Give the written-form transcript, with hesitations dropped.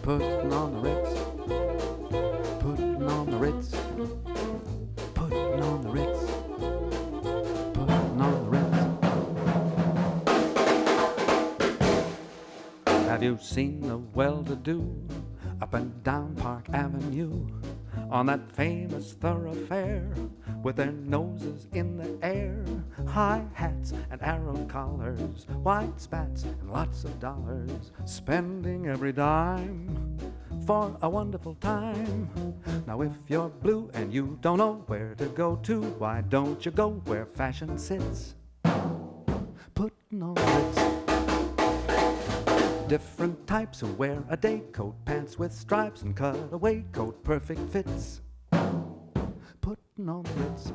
Putting on the Ritz. Putting on the Ritz. Putting on the Ritz. Putting on the Ritz. Have you seen the well-to-do up and down Park Avenue on that famous thoroughfare with their noses in the air, high hats and arrow collars, white spats and lots of dollars, spending every dime for a wonderful time? Now if you're blue and you don't know where to go to, why don't you go where fashion sits? Putting on Ritz. Different types who wear a day coat, pants with stripes and cutaway coat, perfect fits. Putting on Ritz.